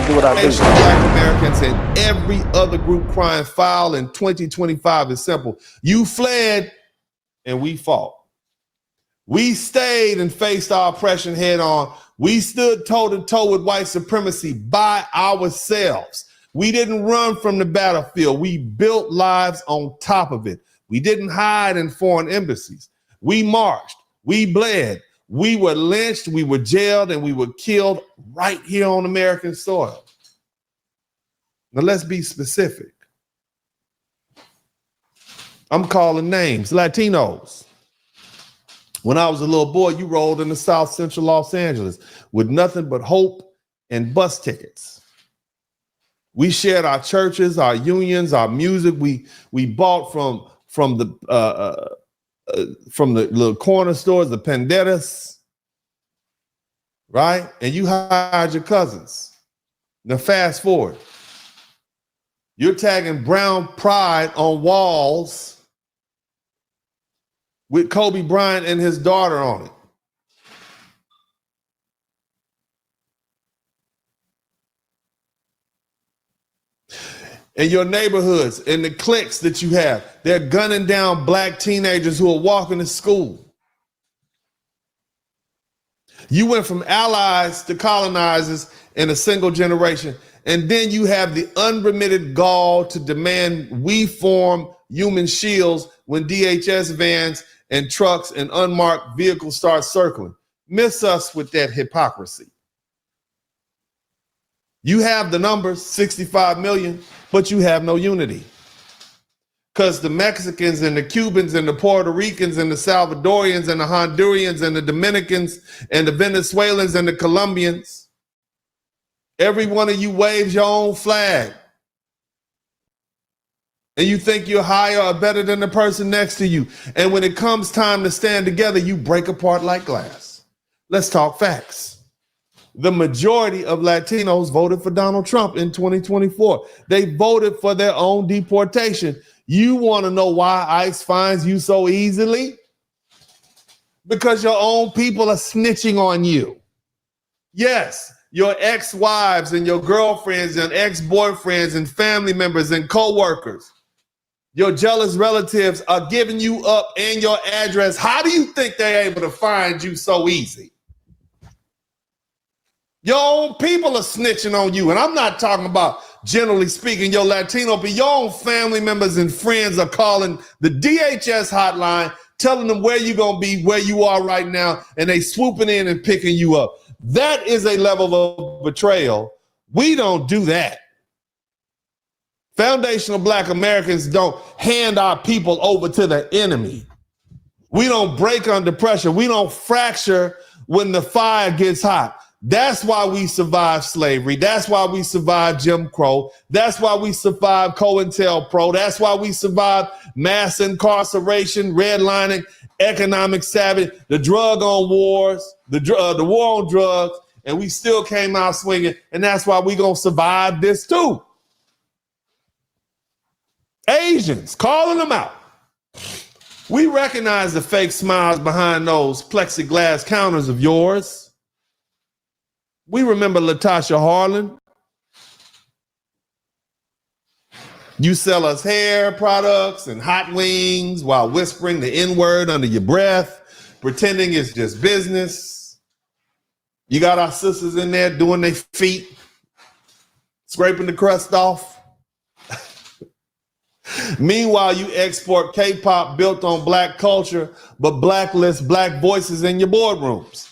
do what I do. Black Americans and every other group crying foul in 2025 is simple. You fled and we fought. We stayed and faced our oppression head on. We stood toe to toe with white supremacy by ourselves. We didn't run from the battlefield. We built lives on top of it. We didn't hide in foreign embassies. We marched. We bled. We were lynched. We were jailed, and we were killed right here on American soil. Now let's be specific. I'm calling names. Latinos. When I was a little boy, you rolled into South Central Los Angeles with nothing but hope and bus tickets. We shared our churches, our unions, our music. We bought from the little corner stores, the pendetas, right? And you hired your cousins. Now fast forward. You're tagging brown pride on walls with Kobe Bryant and his daughter on it. In your neighborhoods, in the cliques that you have, they're gunning down black teenagers who are walking to school. You went from allies to colonizers in a single generation, and then you have the unremitted gall to demand we form human shields when DHS vans and trucks and unmarked vehicles start circling. Miss us with that hypocrisy. You have the numbers, 65 million, but you have no unity. Because the Mexicans and the Cubans and the Puerto Ricans and the Salvadorians and the Hondurans and the Dominicans and the Venezuelans and the Colombians, every one of you waves your own flag. And you think you're higher or better than the person next to you. And when it comes time to stand together, you break apart like glass. Let's talk facts. The majority of Latinos voted for Donald Trump in 2024. They voted for their own deportation. You want to know why ICE finds you so easily? Because your own people are snitching on you. Yes, your ex-wives and your girlfriends and ex-boyfriends and family members and co-workers. Your jealous relatives are giving you up and your address. How do you think they're able to find you so easy? Your own people are snitching on you. And I'm not talking about, generally speaking, your Latino, but your own family members and friends are calling the DHS hotline, telling them where you're going to be, where you are right now, and they swooping in and picking you up. That is a level of betrayal. We don't do that. Foundational Black Americans don't hand our people over to the enemy. We don't break under pressure. We don't fracture when the fire gets hot. That's why we survived slavery. That's why we survived Jim Crow. That's why we survived COINTELPRO. That's why we survived mass incarceration, redlining, economic savage, the drug on wars, the war on drugs, and we still came out swinging. And that's why we gonna survive this too. Asians, calling them out. We recognize the fake smiles behind those plexiglass counters of yours. We remember Latasha Harlan. You sell us hair products and hot wings while whispering the N-word under your breath, pretending it's just business. You got our sisters in there doing their feet, scraping the crust off. Meanwhile, you export K-pop built on Black culture, but blacklist Black voices in your boardrooms.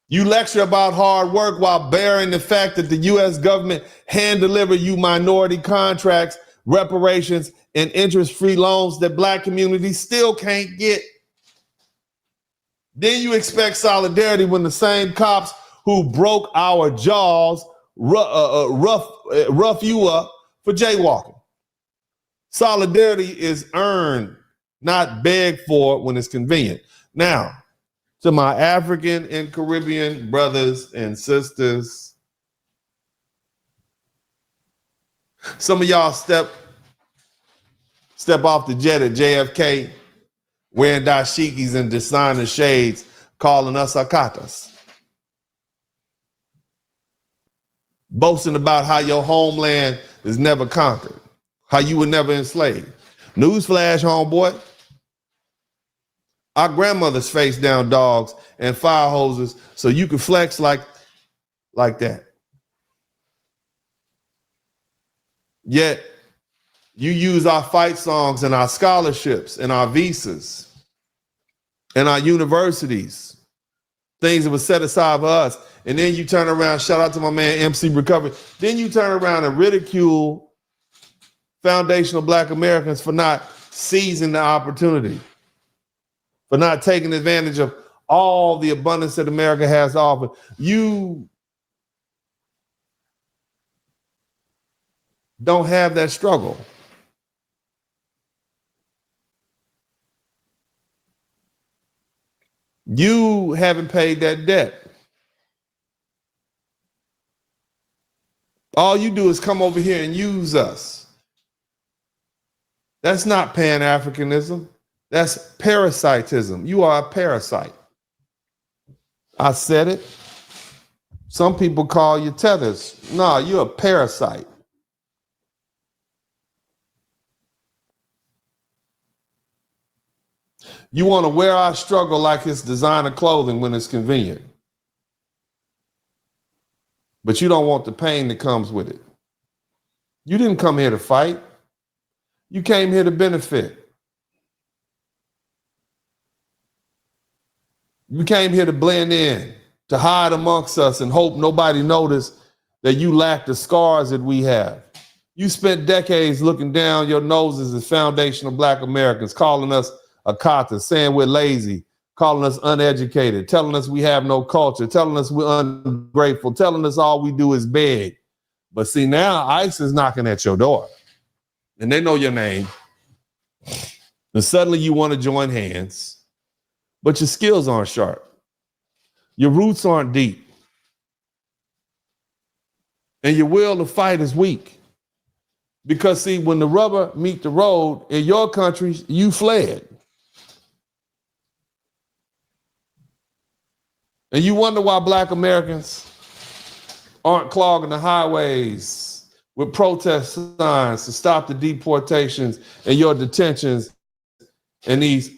You lecture about hard work while bearing the fact that the U.S. government hand-delivered you minority contracts, reparations, and interest-free loans that Black communities still can't get. Then you expect solidarity when the same cops who broke our jaws rough you up for jaywalking. Solidarity is earned, not begged for when it's convenient. Now, to my African and Caribbean brothers and sisters, some of y'all step off the jet at JFK wearing dashikis and designer shades, calling us akatas. boasting about how your homeland is never conquered, how you were never enslaved. Newsflash, homeboy. Our grandmothers faced down dogs and fire hoses so you could flex like that. Yet you use our fight songs and our scholarships and our visas and our universities, things that were set aside for us. And then you turn around, shout out to my man MC Recovery. Then you turn around and ridicule foundational Black Americans for not seizing the opportunity, for not taking advantage of all the abundance that America has to offer. You don't have that struggle. You haven't paid that debt. All you do is come over here and use us. That's not Pan-Africanism. That's parasitism. You are a parasite. I said it. Some people call you tethers. No, you're a parasite. You want to wear our struggle like it's designer clothing when it's convenient. But you don't want the pain that comes with it. You didn't come here to fight. You came here to benefit. You came here to blend in, to hide amongst us and hope nobody noticed that you lack the scars that we have. You spent decades looking down your noses as foundational Black Americans, calling us a kata, saying we're lazy, calling us uneducated, telling us we have no culture, telling us we're ungrateful, telling us all we do is beg. But see, now ICE is knocking at your door and they know your name. And suddenly you want to join hands, but your skills aren't sharp. Your roots aren't deep. And your will to fight is weak. Because see, when the rubber meet the road in your country, you fled. And you wonder why Black Americans aren't clogging the highways with protest signs to stop the deportations and your detentions and these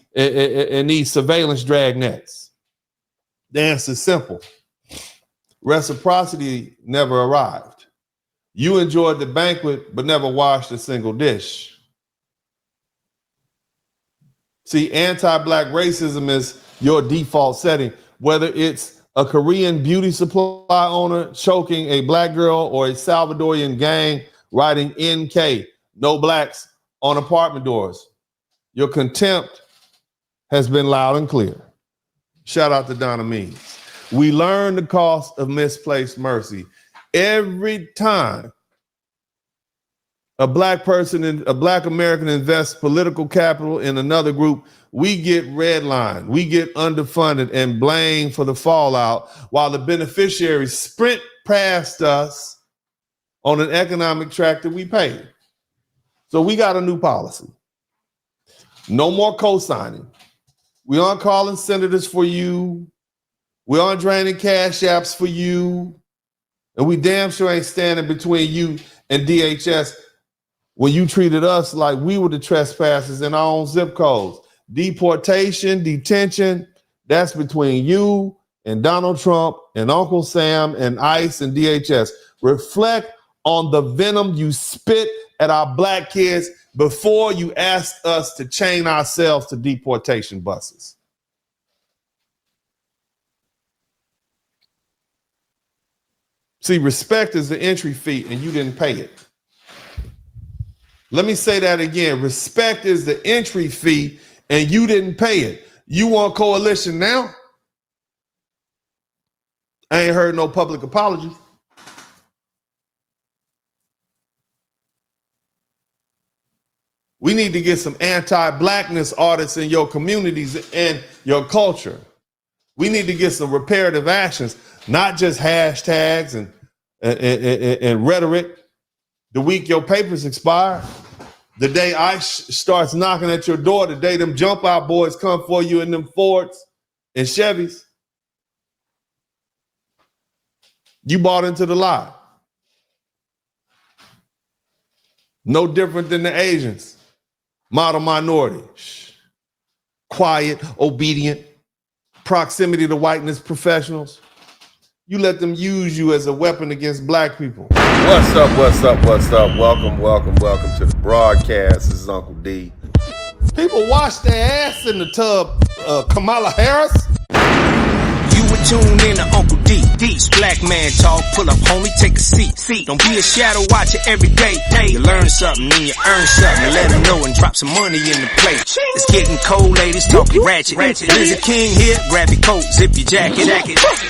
surveillance dragnets. The answer is simple. Reciprocity never arrived. You enjoyed the banquet, but never washed a single dish. See, anti-Black racism is your default setting, whether it's a Korean beauty supply owner choking a Black girl or a Salvadorian gang writing NK, no Blacks, on apartment doors. Your contempt has been loud and clear. Shout out to Donna Means. We learn the cost of misplaced mercy. Every time a Black person, a Black American invests political capital in another group, we get redlined, we get underfunded and blamed for the fallout while the beneficiaries sprint past us on an economic track that we paid. So we got a new policy. No more co-signing. We aren't calling senators for you. We aren't draining cash apps for you. And we damn sure ain't standing between you and DHS when you treated us like we were the trespassers in our own zip codes. Deportation, detention, that's between you and Donald Trump and Uncle Sam and ICE and DHS. Reflect on the venom you spit at our Black kids before you asked us to chain ourselves to deportation buses. See, respect is the entry fee and you didn't pay it. Let me say that again. Respect is the entry fee and you didn't pay it. You want coalition now? I ain't heard no public apology. We need to get some anti-Blackness audits in your communities and your culture. We need to get some reparative actions, not just hashtags and rhetoric. The week your papers expire, the day ICE starts knocking at your door, the day them jump out boys come for you in them Fords and Chevys, you bought into the lie. No different than the Asians. Model minority. Quiet, obedient, proximity to whiteness professionals. You let them use you as a weapon against black people. What's up, what's up, what's up? Welcome to the broadcast. This is Uncle D. People wash their ass in the tub, Kamala Harris. You would tune in to Uncle D. D's black man talk. Pull up, homie, take a seat. Don't be a shadow watcher every day. You learn something, then you earn something. Let them know and drop some money in the plate. It's getting cold, ladies, talking ratchet. There's a king here, grab your coat, zip your jacket.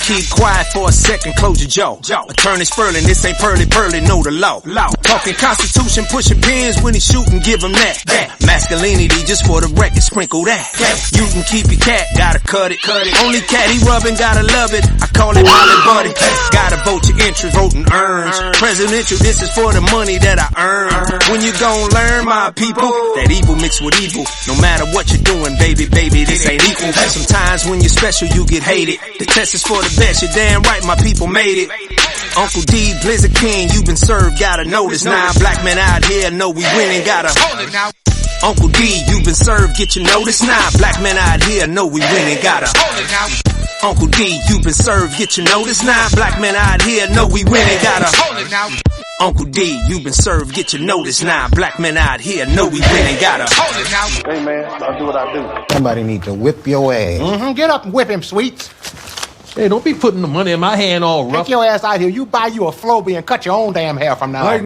Keep quiet for a second, close your jaw. Attorney Spurling, this ain't pearly, know the law. Talking Constitution, pushing pins when he shootin', give him that. Masculinity, just for the record, sprinkle that. You can keep your cat, gotta cut it. Only cat he rubbing, gotta love it. I call it Molly Buddy. Gotta vote your interest, voting earns. Presidential, this is for the money that I earn. When you gon' learn, my people, that evil mixed with evil. No matter what you're doing, baby, this ain't equal. Sometimes when you're special, you get hated. The test is for the best, you're damn right, my people made it. Uncle D, Blizzard King, you been served, gotta notice. Now black men out here know we winning, gotta hold it now. Uncle D, you been served, get your notice now. Black men out here know we winning, gotta hold it now. Uncle D, you been served, get your notice now. Black men out here know we winning, gotta hold it now. Uncle D, you been served, get your notice now. Black men out here know we winning, gotta hold it now. Hey man, I'll do what I do. Somebody need to whip your ass. Get up and whip him, Sweets. Hey, don't be putting the money in my hand all rough. Take your ass out here. You buy you a Flowbee and cut your own damn hair from now on.